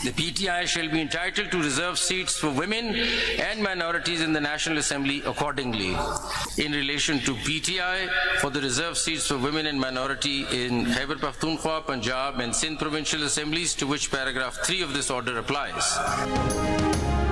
The PTI shall be entitled to reserve seats for women and minorities in the National Assembly accordingly. In relation to PTI, for the reserved seats for women and minority in Khyber Pakhtunkhwa, Punjab and Sindh provincial assemblies, to which paragraph 3 of this order applies.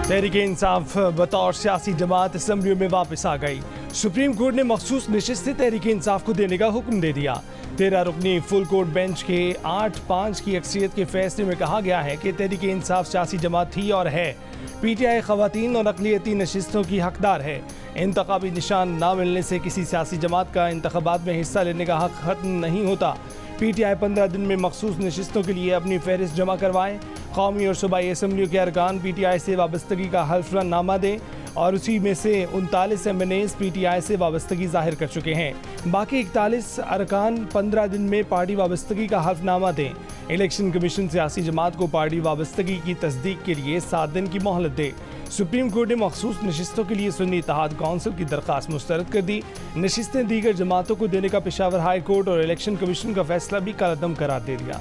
Tehreek-e-Insaf बतौर सियासी जमात असम्बलियों में वापस आ गई। Supreme court ने मखसूस नशिस्तें तहरीक-ए-इंसाफ को देने का हुक्म दे दिया। 13 रुकनी फुल कोर्ट बेंच के 8-5 की अक्सरियत के फैसले में कहा गया है कि तहरीक-ए-इंसाफ सियासी जमात थी और है। PTI खवातीन और अक़लियती नशिस्तों की हकदार है। इंतखाबी निशान ना मिलने से किसी सियासी जमात का इंतखाबात में हिस्सा लेने का हक खत्म नहीं होता। PTI 15 दिन में मखसूस नशिस्तों के लिए अपनी फहरिस्त जमा करवाएं। कौमी और सूबाई असम्बलियों के अरकान PTI से वाबस्तगी का हल्फनामा दें और उसी में से 39 MNAs PTI से वाबस्तगी जाहिर कर चुके हैं। बाकी 41 अरकान 15 दिन में पार्टी वाबस्तगी का हल्फनामा दें। इलेक्शन कमीशन सियासी जमात को पार्टी वाबस्तगी की तस्दीक के लिए 7 दिन की मोहलत दे। सुप्रीम कोर्ट ने मखसूस नशिस्तों के लिए सुन्नी इत्तेहाद कौंसिल की दरख्वास्त मुस्तरद कर दी। नशिस्तें दीगर जमातों को देने का पेशावर हाई कोर्ट और इलेक्शन कमीशन का फैसला भी कलअदम करार दे दिया।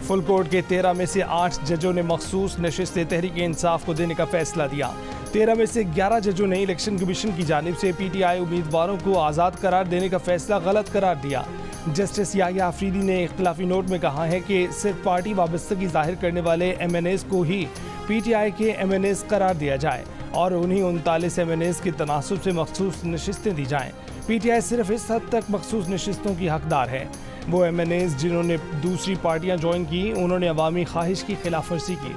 फुल कोर्ट के 13 में से 8 जजों ने मखसूस नशिस्तें तहरीक-ए-इंसाफ को देने का फैसला दिया। 13 में से 11 जजों ने इलेक्शन कमीशन की जानिब से PTI उम्मीदवारों को आज़ाद करार देने का फैसला गलत करार दिया। जस्टिस याह्या अफरीदी ने इख्तिलाफी नोट में कहा है कि सिर्फ पार्टी वाबस्तगी जाहिर करने वाले MNAs को ही PTI के MNAs करार दिया जाए और उन्हीं 39 MNAs के तनासुब से मखसूस नशिस्तें दी जाएँ। PTI सिर्फ इस हद तक मखसूस नशिस्तों की हकदार है। वो MNAs जिन्होंने दूसरी पार्टियां ज्वाइन की, उन्होंने अवामी ख्वाहिश की खिलाफ वर्जी की।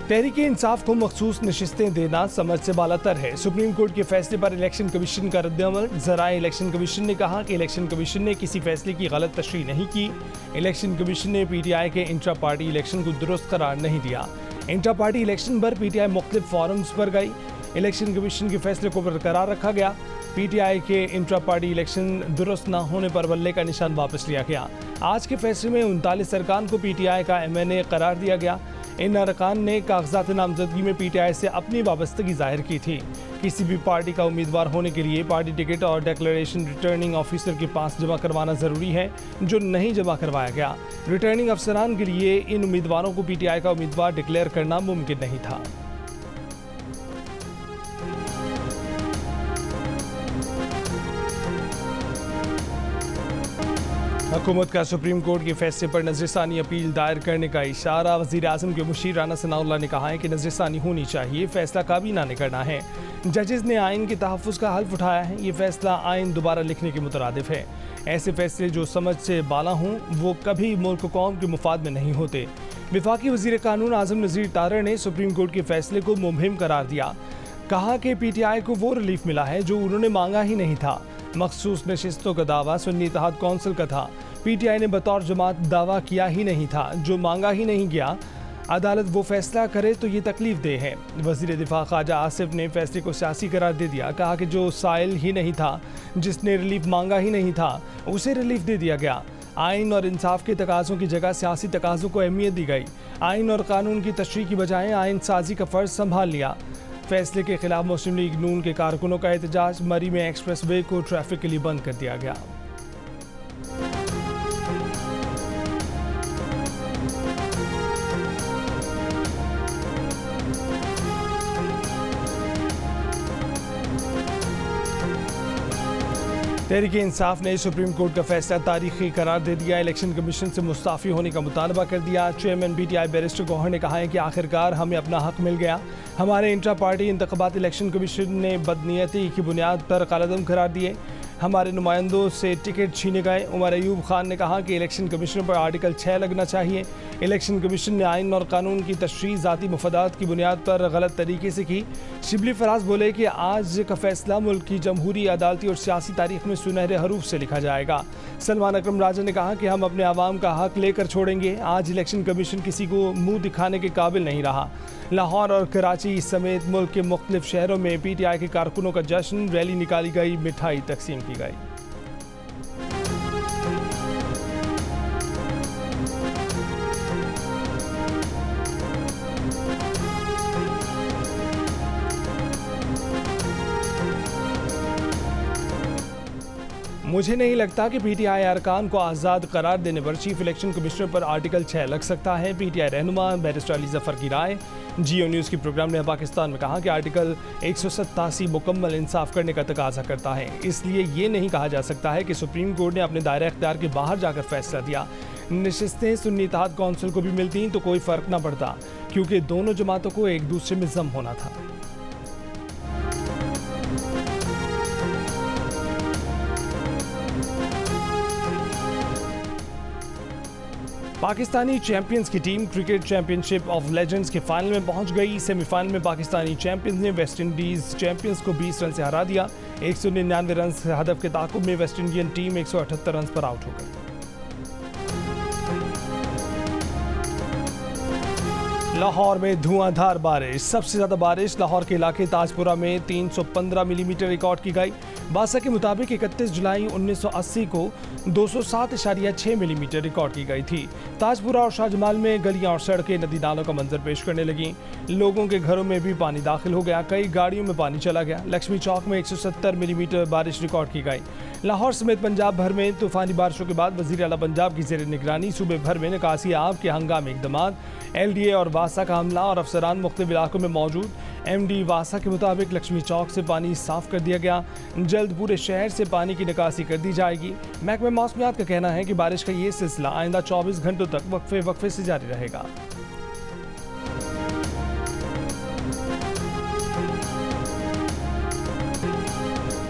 तहरीक-ए-इंसाफ को मखसूस नशिस्तें देना समझ से बालातर है। सुप्रीम कोर्ट के फैसले पर इलेक्शन कमीशन का रद्द-ए-अमल। ज़राए इलेक्शन कमीशन ने कहा कि इलेक्शन कमीशन ने किसी फैसले की गलत तशरीह नहीं की। इलेक्शन कमीशन ने PTI के इंट्रा पार्टी इलेक्शन को दुरुस्त करार नहीं दिया। इंट्रा पार्टी इलेक्शन पर PTI मुख्तलिफ फॉरम्स पर गई। इलेक्शन कमीशन के फैसले को बरकरार रखा गया। PTI के इंट्रा पार्टी इलेक्शन दुरुस्त न होने पर बल्ले का निशान वापस लिया गया। आज के फैसले में 39 अरकान को PTI का MNA करार दिया गया। इन अरकान ने कागजात नामजदगी में PTI से अपनी वाबस्तगी जाहिर की थी। किसी भी पार्टी का उम्मीदवार होने के लिए पार्टी टिकट और डिक्लेरेशन रिटर्निंग ऑफिसर के पास जमा करवाना ज़रूरी है, जो नहीं जमा करवाया गया। रिटर्निंग अफसरान के लिए इन उम्मीदवारों को PTI का उम्मीदवार डिक्लेयर करना मुमकिन नहीं था। हुकूमत का सुप्रीम कोर्ट के फैसले पर नजरसानी अपील दायर करने का इशारा। वज़ीर आज़म के मुशीर राना सनाउल्लाह ने कहा है कि नजरसानी होनी चाहिए, फैसला काबीना ने करना है। जजेस ने आइन के तहफ़्फ़ुज़ का हल्फ उठाया है। ये फैसला आइन दोबारा लिखने के मुतरादिफ है। ऐसे फैसले जो समझ से बाला हों वो कभी मुल्क कौम के मुफाद में नहीं होते। वफाकी वज़ीर कानून आज़म नज़ीर तारड़ ने सुप्रीम कोर्ट के फैसले को मुबहिम करार दिया। कहा कि PTI को वो रिलीफ मिला है जो उन्होंने मांगा ही नहीं था। मखसूस नशिस्तों का दावा सुन्नी इत्तेहाद कौंसिल का था। PTI ने बतौर जमात दावा किया ही नहीं था, जो मांगा ही नहीं गया। अदालत वो फैसला करे तो ये तकलीफ दे है। वज़ीर दिफा ख्वाजा आसिफ ने फैसले को सियासी करार दे दिया। कहा कि जो साइल ही नहीं था, जिसने रिलीफ मांगा ही नहीं था, उसे रिलीफ दे दिया गया। आइन और इंसाफ के तकाज़ों की जगह सियासी तकाज़ों को अहमियत दी गई। आइन और कानून की तशरीह की बजाय आइन साजी का फ़र्ज संभाल लिया। फैसले के खिलाफ मुस्लिम लीग नून के कारकुनों का एहतजाज। मरी में एक्सप्रेस वे को ट्रैफिक के लिए बंद कर दिया गया। तहरीक-ए-इंसाफ ने सुप्रीम कोर्ट का फैसला तारीखी करार दे दिया। इलेक्शन कमीशन से मुस्ताफ़ी होने का मुतालबा कर दिया। चेयरमैन PTI बैरिस्टर गौहर ने कहा है कि आखिरकार हमें अपना हक मिल गया। हमारे इंट्रा पार्टी इंतखाबात इलेक्शन कमीशन ने बदनीयती की बुनियाद पर कलअदम करार दिए। हमारे नुमाइंदों से टिकट छीने गए। उमर अयूब खान ने कहा कि इलेक्शन कमीशन पर आर्टिकल 6 लगना चाहिए। इलेक्शन कमीशन ने आइन और कानून की तशरीह ज़ाती मफादात की बुनियाद पर गलत तरीके से की। शिबली फराज बोले कि आज का फैसला मुल्क की जमहूरी, अदालती और सियासी तारीख में सुनहरे हरूफ से लिखा जाएगा। सलमान अकरम राजा ने कहा कि हम अपने आवाम का हक लेकर छोड़ेंगे। आज इलेक्शन कमीशन किसी को मुँह दिखाने के काबिल नहीं रहा। लाहौर और कराची समेत मुल्क के मुख्तलिफ शहरों में PTI के कारकुनों का जश्न, रैली निकाली गई, मिठाई तकसीम की गई। मुझे नहीं लगता कि पीटीआई अरकान को आज़ाद करार देने पर चीफ इलेक्शन कमिश्नर पर आर्टिकल 6 लग सकता है। पीटीआई रहनुमा बैरिस्टर अली जफर की राय। जियो न्यूज़ की प्रोग्राम ने पाकिस्तान में कहा कि आर्टिकल 187 मुकम्मल इंसाफ करने का तकाजा करता है, इसलिए ये नहीं कहा जा सकता है कि सुप्रीम कोर्ट ने अपने दायरा इख्तियार के बाहर जाकर फैसला दिया। नशिस्तें सुन्नी इत्तेहाद कौंसिल को भी मिलती तो कोई फ़र्क ना पड़ता, क्योंकि दोनों जमातों को एक दूसरे में जम होना था। पाकिस्तानी चैंपियंस की team cricket championship of legends के फाइनल में पहुंच गई। सेमीफाइनल में पाकिस्तानी चैंपियंस ने वेस्ट इंडीज चैंपियंस को 20 रन से हरा दिया। 199 रन से हदफ के ताकुब में वेस्ट इंडियन टीम 178 रन पर आउट हो गई। लाहौर में धुआंधार बारिश। सबसे ज्यादा बारिश लाहौर के इलाके ताजपुरा में 315 मिलीमीटर रिकॉर्ड की गई। बासा के मुताबिक 31 जुलाई 1980 को 207.6 मिलीमीटर रिकॉर्ड की गई थी। ताजपुरा और शाहजमाल में गलियां और सड़कें नदी नालों का मंजर पेश करने लगी। लोगों के घरों में भी पानी दाखिल हो गया, कई गाड़ियों में पानी चला गया। लक्ष्मी चौक में 170 मिलीमीटर बारिश रिकॉर्ड की गई। लाहौर समेत पंजाब भर में तूफानी बारिशों के बाद वज़ीर आला पंजाब की ज़ेर निगरानी सूबे भर में निकासी आब के हंगामी इक़दामात। LDA और वासा का अमला और अफसरान मुख्तलिफ इलाकों में मौजूद। MD वासा के मुताबिक लक्ष्मी चौक से पानी साफ कर दिया गया। जल्द पूरे शहर से पानी की निकासी कर दी जाएगी। महकमे मौसमियात का कहना है कि बारिश का ये सिलसिला आइंदा 24 घंटों तक वक्फे से जारी रहेगा।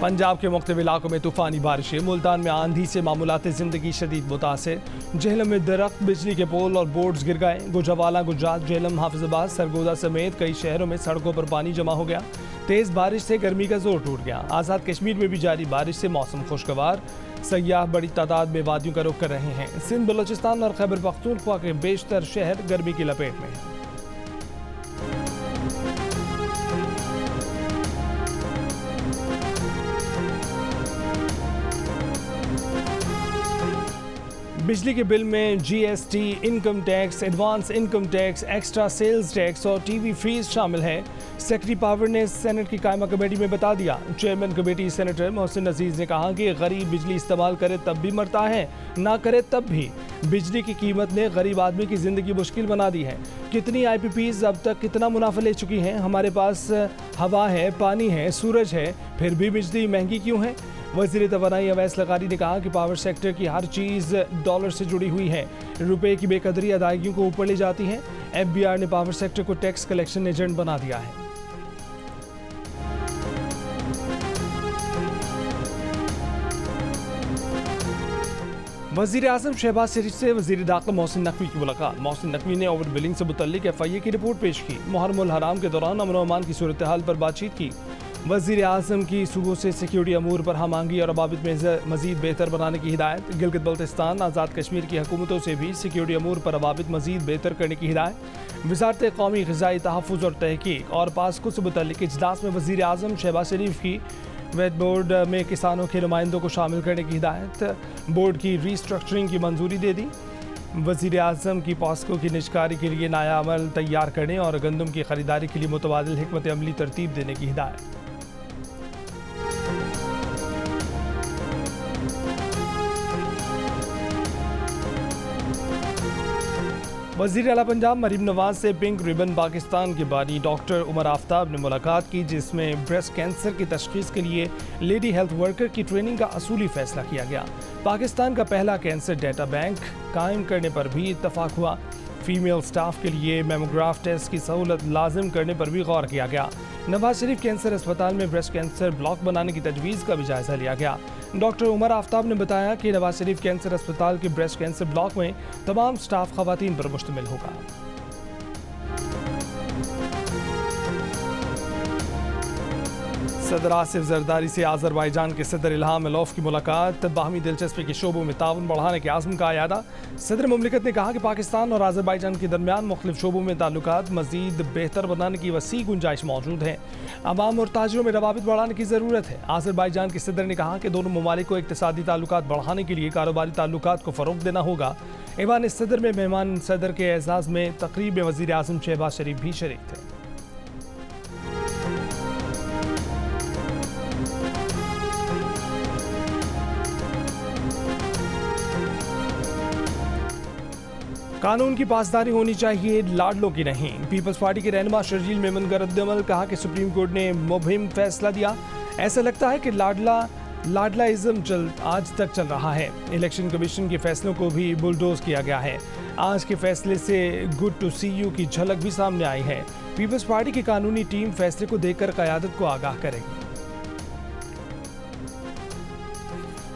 पंजाब के मुख्तलिफ इलाकों में तूफानी बारिशें। मुल्तान में आंधी से मामूलात ज़िंदगी शदीद मुतासिर। जेहलम में दरख्त, बिजली के पोल और बोर्ड्स गिर गए। गुजरावाला, गुजरात, जेहलम, हाफिजाबाद, सरगोदा समेत कई शहरों में सड़कों पर पानी जमा हो गया। तेज़ बारिश से गर्मी का जोर टूट गया। आज़ाद कश्मीर में भी जारी बारिश से मौसम खुशगवार। सयाह बड़ी तादाद में वादियों का रुख कर रहे हैं। सिंध, बलोचिस्तान और खैबर पख्तूनख्वा के बेशतर शहर गर्मी की लपेट में हैं। बिजली के बिल में GST, income tax, advance income tax, extra sales tax और TV फीस शामिल है। सेक्रेटरी पावर ने सेनेट की कायमा कमेटी में बता दिया। चेयरमैन कमेटी सेनेटर मोहसिन अजीज ने कहा कि गरीब बिजली इस्तेमाल करे तब भी मरता है, ना करे तब भी। बिजली की कीमत ने गरीब आदमी की ज़िंदगी मुश्किल बना दी है। कितनी IPPs अब तक कितना मुनाफा ले चुकी हैं। हमारे पास हवा है, पानी है, सूरज है, फिर भी बिजली महंगी क्यों है। वज़ीर तवानाई अवैस लगारी ने कहा कि पावर सेक्टर की हर चीज़ डॉलर से जुड़ी हुई है। रुपए की बेकदरी अदायगियों को ऊपर ले जाती है। FBR ने पावर सेक्टर को टैक्स कलेक्शन एजेंट बना दिया है। वज़ीर आज़म शहबाज शरीफ से वज़ीर दाखिला मोहसिन नकवी की मुलाकात। मोहसिन नकवी ने ओवर बिलिंग से मुतल्लिक FIA की रिपोर्ट पेश की। मुहर्रम हराम के दौरान अमन और अमान की सूरत हाल पर बातचीत की। वज़ीर आज़म की सूबों से सिक्योरिटी अमूर पर हमांगी और अबाबित में मज़ीद बेहतर बनाने की हिदायत। गिलगित बल्तिस्तान, आज़ाद कश्मीर की हुकूमतों से भी सिक्योरिटी अमूर पर अबाबित मज़ीद बेहतर करने की हिदायत। वज़ारत कौमी ग़िज़ाई तहफ़्फ़ुज़ और तहक़ीक़ और पासको से मुतल्लिक इजलास में वज़ीर आज़म शहबाज शरीफ की वेट बोर्ड में किसानों के नुमाइंदों को शामिल करने की हिदायत। बोर्ड की रीस्ट्रक्चरिंग की मंजूरी दे दी। वज़ीर आज़म की पासको की निजकारी के लिए नया अमल तैयार करने और गंदम की खरीदारी के लिए मुतबादिल हिकमत अमली तरतीब देने की हिदायत। वज़ीर आला पंजाब मरीम नवाज से पिंक रिबन पाकिस्तान के बानी डॉक्टर उमर आफ्ताब ने मुलाकात की, जिसमें ब्रेस्ट कैंसर की तशख़ीस के लिए लेडी हेल्थ वर्कर की ट्रेनिंग का असूली फैसला किया गया। पाकिस्तान का पहला कैंसर डेटा बैंक कायम करने पर भी इत्तफाक हुआ। फीमेल स्टाफ के लिए मेमोग्राफ टेस्ट की सहूलत लाजिम करने पर भी गौर किया गया। नवाज शरीफ कैंसर अस्पताल में ब्रेस्ट कैंसर ब्लॉक बनाने की तजवीज़ का भी जायज़ा लिया गया। डॉक्टर उमर आफ्ताब ने बताया कि नवाज शरीफ कैंसर अस्पताल के ब्रेस्ट कैंसर ब्लॉक में तमाम स्टाफ ख़वातीन पर मुश्तमिल होगा। सदर आसिफ जरदारी से आज़रबाईजान के सदर इल्हाम अलियव की मुलाकात। बाहमी दिलचस्पी के शोबों में ताउन बढ़ाने के आज़म का अयादा। सदर मुमलिकत ने कहा कि पाकिस्तान और आज़रबाईजान के दरमियान मुख्तलिफ शोबों में ताल्लुकात मज़ीद बेहतर बनाने की वसी गुंजाइश मौजूद है। अवाम और ताजिरों में रवाबित बढ़ाने की ज़रूरत है। आज़रबाईजान के सदर ने कहा कि दोनों ममालिक को इक़्तिसादी ताल्लुकात बढ़ाने के लिए कारोबारी ताल्लुकात को फ़रोग़ देना होगा। ऐवान सदर में मेहमान सदर के एज़ाज़ में तक़रीब में वज़ीर आज़म शहबाज शरीफ भी शरीक थे। कानून की पासदारी होनी चाहिए, लाडलों की नहीं। पीपल्स पार्टी के रहनुमा शर्जील मेमन का रद्दअमल, कहा कि सुप्रीम कोर्ट ने मुबहिम फैसला दिया। ऐसा लगता है कि लाडलाइज्म आज तक चल रहा है। इलेक्शन कमीशन के फैसलों को भी बुलडोज किया गया है। आज के फैसले से गुड टू सी यू की झलक भी सामने आई है। पीपल्स पार्टी की कानूनी टीम फैसले को देखकर क़यादत को आगाह करेगी।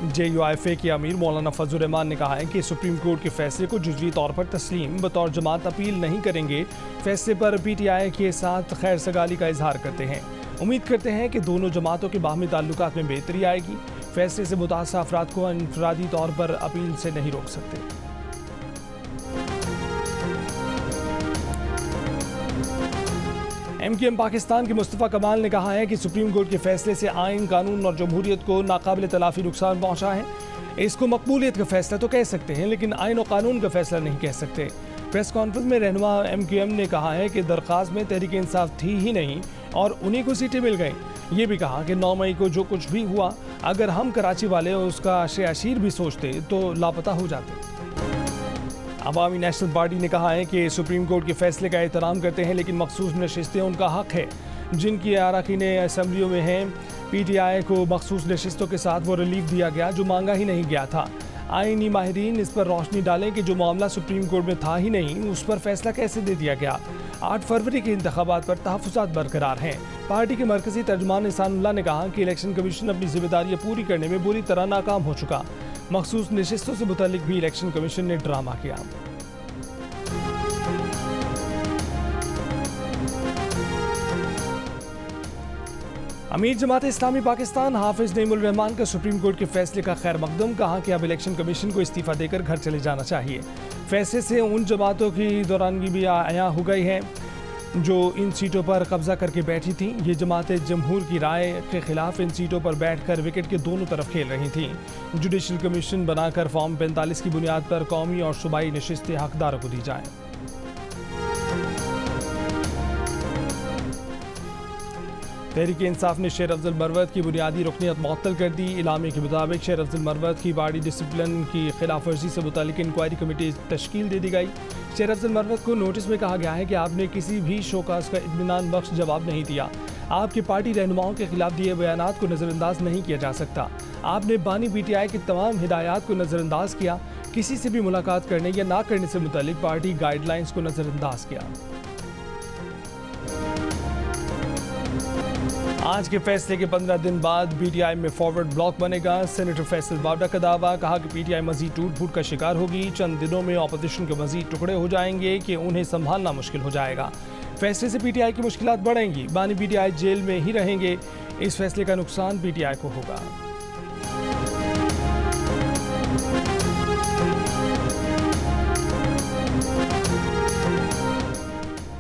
JUIFA के अमीर मौलाना फजल रहमान ने कहा है कि सुप्रीम कोर्ट के फैसले को जुज़वी तौर पर तस्लीम बतौर जमात अपील नहीं करेंगे। फैसले पर PTI के साथ खैर सगाली का इजहार करते हैं। उम्मीद करते हैं कि दोनों जमातों के बाहमी ताल्लुकात में बेहतरी आएगी। फैसले से मुतासर अफराद को इनफरादी तौर पर अपील से नहीं रोक सकते। MKM पाकिस्तान के मुस्तफ़ा कमाल ने कहा है कि सुप्रीम कोर्ट के फैसले से आइन, कानून और जमहूरियत को नाकाबिल तलाफी नुकसान पहुंचा है। इसको मकबूलियत का फैसला तो कह सकते हैं, लेकिन आइन और कानून का फैसला नहीं कह सकते। प्रेस कॉन्फ्रेंस में रहनुमा MKM ने कहा है कि दरख्वास्त में तहरीक इंसाफ थी ही नहीं और उन्हीं को सीटें मिल गईं। ये भी कहा कि 9 मई को जो कुछ भी हुआ, अगर हम कराची वाले उसका शेयाशीर भी सोचते तो लापता हो जाते। अवामी नेशनल पार्टी ने कहा है कि सुप्रीम कोर्ट के फैसले का एहतराम करते हैं, लेकिन मखसूस नशिस्तें उनका हक है जिनकी अरकान असम्बलियों में हैं। PTI को मखसूस नशिस्तों के साथ वो रिलीफ दिया गया जो मांगा ही नहीं गया था। आईनी माहिरीन इस पर रोशनी डालें कि जो मामला सुप्रीम कोर्ट में था ही नहीं, उस पर फैसला कैसे दे दिया गया। 8 फरवरी के इंतखाबात पर तहफ़्फ़ुज़ात बरकरार हैं। पार्टी के मरकज़ी तर्जुमान इहसानुल्लाह ने कहा कि इलेक्शन कमीशन अपनी जिम्मेदारियाँ पूरी करने में बुरी तरह नाकाम हो चुका। मखसूस नशिस्तों से मुताल्लिक भी इलेक्शन कमीशन ने ड्रामा किया। अमीर जमात इस्लामी पाकिस्तान हाफिज नईमुल रहमान का सुप्रीम कोर्ट के फैसले का खैर मकदम, कहा कि अब इलेक्शन कमीशन को इस्तीफा देकर घर चले जाना चाहिए। फैसले से उन जमातों की दौरानगी भी आया हो गई है जो इन सीटों पर कब्जा करके बैठी थीं। ये जमातें जमहूर की राय के खिलाफ इन सीटों पर बैठकर विकेट के दोनों तरफ खेल रही थीं। जुडिशल कमीशन बनाकर फॉर्म 45 की बुनियाद पर कौमी और सूबाई नशिस्तें हकदारों को दी जाएं। तहरीक इंसाफ ने शेर अफजल मरवत की बुनियादी रुकनियत मुअत्तल कर दी। इलामी के मुताबिक शेर अफजल मरवत की बॉडी डिसिप्लिन की खिलाफ वर्जी से मुतालिक इंक्वायरी कमेटी तश्कील दे दी गई। शेर अफजल मरवत को नोटिस में कहा गया है कि आपने किसी भी शोकास का इत्मीनान बख्श जवाब नहीं दिया। आपके पार्टी रहनुमाओं के खिलाफ दिए बयानात को नज़रअंदाज नहीं किया जा सकता। आपने बानी PTI की तमाम हिदायत को नज़रअंदाज किया। किसी से भी मुलाकात करने या ना करने से मुतालिक पार्टी गाइडलाइंस को नज़रअंदाज किया। आज के फैसले के 15 दिन बाद PTI में फॉरवर्ड ब्लॉक बनेगा। सेनेटर फैसल वावडा का दावा, कहा कि PTI मजीद टूट फूट का शिकार होगी। चंद दिनों में ऑपोजिशन के मजीद टुकड़े हो जाएंगे कि उन्हें संभालना मुश्किल हो जाएगा। फैसले से PTI की मुश्किलात बढ़ेंगी। बानी PTI जेल में ही रहेंगे। इस फैसले का नुकसान PTI को होगा।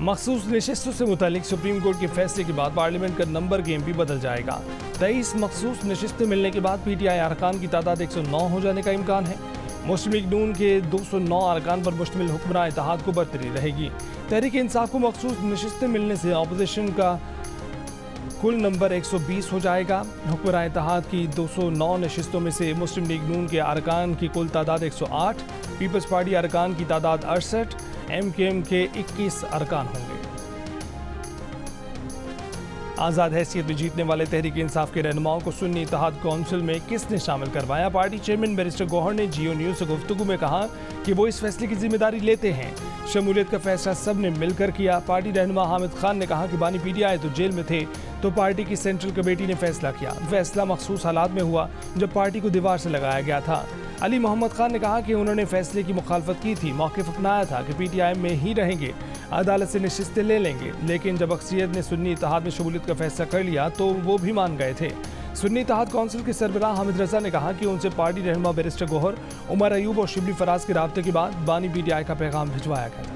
मखसूस नशिस्तों से मुतालिक सुप्रीम कोर्ट के फैसले के बाद पार्लियामेंट का नंबर गेम भी बदल जाएगा। 23 मखसूस नशिस्तें मिलने के बाद PTI अरकान की तादाद 109 हो जाने का इम्कान है। मुस्लिम लीग नून के 209 अरकान पर मुश्तमिल हुक्मरान इत्तेहाद को बरतरी रहेगी। तहरीक इंसाफ को मखसूस नशिस्तें मिलने से अपोजिशन का कुल नंबर 120 हो जाएगा। हुक्मरान इत्तेहाद की 209 नशिस्तों में से मुस्लिम लीग नून के अरकान की कुल तादाद 108, पीपल्स पार्टी अरकान की तादाद 68, MKM के 21 अरकान होंगे। आज़ाद हैसियत में जीतने वाले तहरीक इंसाफ के रहनुमाओं को सुन्नी इत्तेहाद कौंसिल में किसने शामिल करवाया? पार्टी चेयरमैन बैरिस्टर गौहर ने जियो न्यूज़ से गुफ्तगू में कहा कि वो इस फैसले की जिम्मेदारी लेते हैं। शमूलियत का फैसला सब ने मिलकर किया। पार्टी रहनुमा हामिद खान ने कहा कि बानी PTI तो जेल में थे तो पार्टी की सेंट्रल कमेटी ने फैसला किया। फैसला मखसूस हालात में हुआ जब पार्टी को दीवार से लगाया गया था। अली मोहम्मद खान ने कहा कि उन्होंने फैसले की मुखालफत की थी, मौक़िफ़ अपनाया था कि PTI में ही रहेंगे, अदालत से नशिस्तें ले लेंगे, लेकिन जब अक्सरियत ने सुन्नी इत्तेहाद में शमूलियत का फैसला कर लिया तो वो भी मान गए थे। सुन्नी इत्तेहाद कौंसिल के सरबराह हामिद रजा ने कहा कि उनसे पार्टी रहनुमा बैरिस्टर गौहर, उमर अयूब और शिबली फराज के राब्ते के बाद बानी PTI का पैगाम भिजवाया गया था।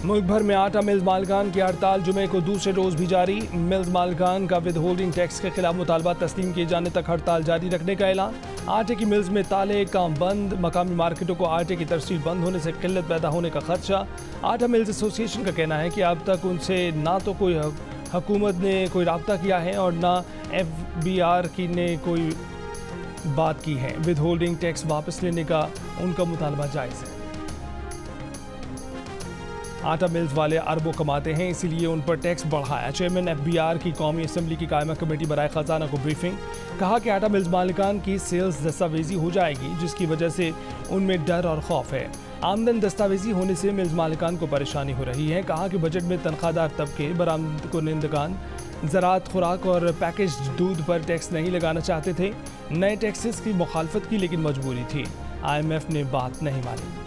मुल्क भर में आटा मिल्स मालिकान की हड़ताल जुमे को दूसरे रोज भी जारी। मिल्स मालिकान का विद होल्डिंग टैक्स के खिलाफ मुतालबा तस्लीम किए जाने तक हड़ताल जारी रखने का ऐलान। आटे की मिल्स में ताले, काम बंद। मकामी मार्केटों को आटे की तरसील बंद होने से किल्लत पैदा होने का खदशा। आटा मिल्स एसोसिएशन का कहना है कि अब तक उनसे ना तो कोई हुकूमत ने कोई रब्ता किया है और ना FBR की ने कोई बात की है। विद होल्डिंग टैक्स वापस लेने का उनका मुतालबा जायज़ है। आटा मिल्स वाले अरबों कमाते हैं, इसीलिए उन पर टैक्स बढ़ाया। चेयरमैन FBR की कौमी असम्बली की कायमा कमेटी बराए खजाना को ब्रीफिंग। कहा कि आटा मिल्स मालिकान की सेल्स दस्तावेजी हो जाएगी, जिसकी वजह से उनमें डर और खौफ है। आमदन दस्तावेजी होने से मिल्स मालिकान को परेशानी हो रही है। कहा कि बजट में तनख्वाहदार तबके, बरामद कुनिंदगान, ज़राअत, खुराक और पैकेज्ड दूध पर टैक्स नहीं लगाना चाहते थे। नए टैक्सेस की मुखालफत की, लेकिन मजबूरी थी। IMF ने बात नहीं मानी।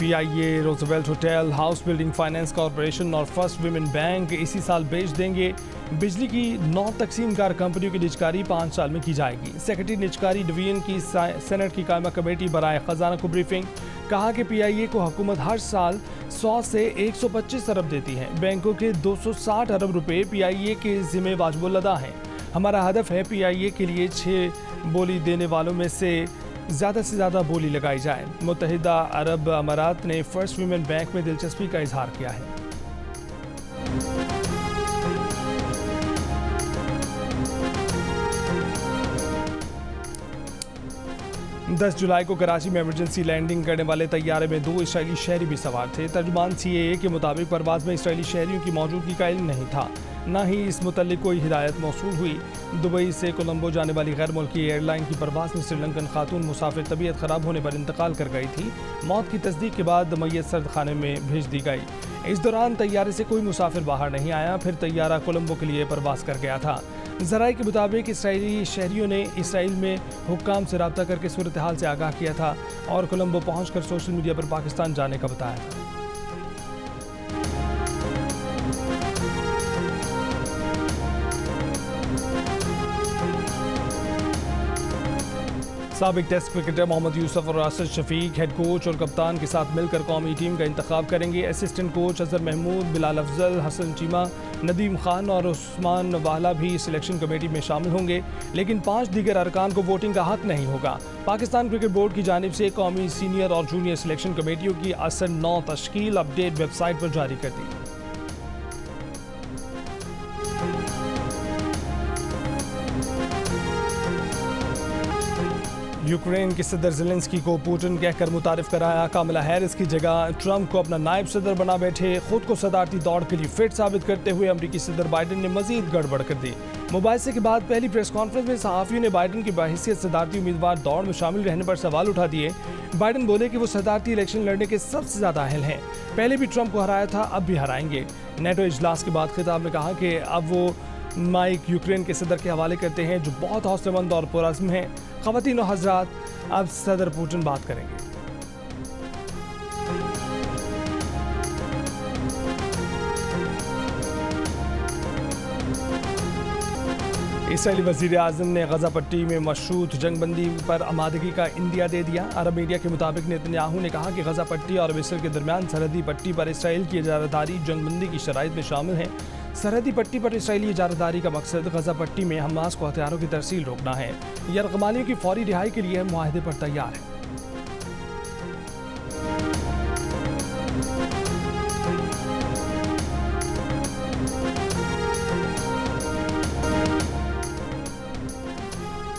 PIA, Roosevelt hotel, house building finance corporation और फर्स्ट विमेन बैंक इसी साल बेच देंगे। बिजली की 9 तकसीमकार कंपनियों की निजकारी 5 साल में की जाएगी। सेक्रेटरी निजकारी डिवीजन की सेनेट की कायमा कमेटी बराए खजाना को ब्रीफिंग। कहा कि PIA को हुकूमत हर साल 100 से 125 अरब देती है। बैंकों के 260 अरब रुपए PIA के जिम्मे वाजिबुल अदा हैं। हमारा हदफ है PIA के लिए 6 बोली देने वालों में से ज़्यादा से ज़्यादा बोली लगाई जाए। मुत्तहिदा अरब अमारात ने फर्स्ट विमेन बैंक में दिलचस्पी का इजहार किया है। 10 जुलाई को कराची में इमरजेंसी लैंडिंग करने वाले तैयारे में 2 इसराइली शहरी भी सवार थे। तर्जुमान CAA के मुताबिक परवाज़ में इसराइली शहरियों की मौजूदगी का इल्म नहीं था, ना ही इस मुतल्लिक कोई हिदायत मौसूल हुई। दुबई से कोलंबो जाने वाली गैर मुल्की एयरलाइन की परवाज़ में श्रीलंकन खातून मुसाफिर तबीयत ख़राब होने पर इंतकाल कर गई थी। मौत की तस्दीक के बाद मय्यत सर्द खाने में भेज दी गई। इस दौरान तैयारे से कोई मुसाफिर बाहर नहीं आया। फिर तैयारा कोलंबो के लिए परवाज़ कर गया था। ज़राए के मुताबिक इसराइली शहरियों ने इसराइल में हुक्काम से रब्ता करके सूरत हाल से आगाह किया था और कोलंबो पहुंचकर सोशल मीडिया पर पाकिस्तान जाने का बताया था। साबिक टेस्ट क्रिकेटर मोहम्मद यूसुफ और राशिद शफीक हेड कोच और कप्तान के साथ मिलकर कौमी टीम का इंतखाब करेंगे। असिस्टेंट कोच अजहर महमूद, बिलाल अफजल, हसन चीमा, नदीम खान और उस्मान वाला भी सिलेक्शन कमेटी में शामिल होंगे, लेकिन 5 दीगर अरकान को वोटिंग का हक नहीं होगा। पाकिस्तान क्रिकेट बोर्ड की जानिब से कौमी सीनियर और जूनियर सिलेक्शन कमेटियों की असल 9 तश्कील अपडेट वेबसाइट पर जारी कर दी। यूक्रेन के सदर ज़ेलेंस्की को पुतिन कहकर मुतारिफ कराया। कामला हैरिस की जगह ट्रंप को अपना नायब सदर बना बैठे। खुद को सदारती दौड़ के लिए फिट साबित करते हुए अमरीकी सदर बाइडन ने मजीद गड़बड़ कर दी। मुबाहिसे के बाद पहली प्रेस कॉन्फ्रेंस में सहाफ़ियों ने बाइडन की बहैसियत सदारती उम्मीदवार दौड़ में शामिल रहने पर सवाल उठा दिए। बाइडन बोले कि वो सदारती इलेक्शन लड़ने के सबसे ज़्यादा अहल हैं। पहले भी ट्रंप को हराया था, अब भी हराएंगे। नेटो इजलास के बाद खिताब में कहा कि अब वो माइक यूक्रेन के सदर के हवाले करते हैं, जो बहुत हौसलेमंद और पुरअज़्म हैं। ख़वातीन और हज़रात, अब सदर पुतिन बात करेंगे। इसराइली वज़ीर आज़म ने गज़ा पट्टी में मशरूत जंगबंदी पर आमादगी का इंदिया दे दिया। अरब मीडिया के मुताबिक नेतन्याहू ने कहा कि गज़ा पट्टी और मिस्र के दरमियान सरहदी पट्टी पर इसराइल की इजारादारी जंगबंदी की शराइत में शामिल है। सरहदी पट्टी पर इसराइली इजारादारी का मकसद गज़ा पट्टी में हमास को हथियारों की तरसील रोकना है। यरगमालियों की फौरी रिहाई के लिए मुआहदे पर तैयार है।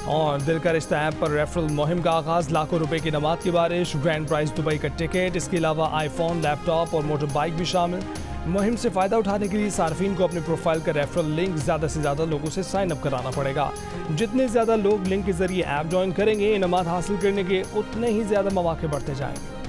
और दिल का रिश्ता ऐप पर रेफरल मुहिम का आगाज। लाखों रुपए की नमात की बारिश, ग्रैंड प्राइज दुबई का टिकट, इसके अलावा आईफोन, लैपटॉप और मोटर बाइक भी शामिल। मुहिम से फ़ायदा उठाने के लिए सार्फिन को अपने प्रोफाइल का रेफरल लिंक ज़्यादा से ज़्यादा लोगों से साइन अप कराना पड़ेगा। जितने ज़्यादा लोग लिंक के ज़रिए ऐप ज्वाइन करेंगे, इनामात हासिल करने के उतने ही ज़्यादा मौके बढ़ते जाएंगे।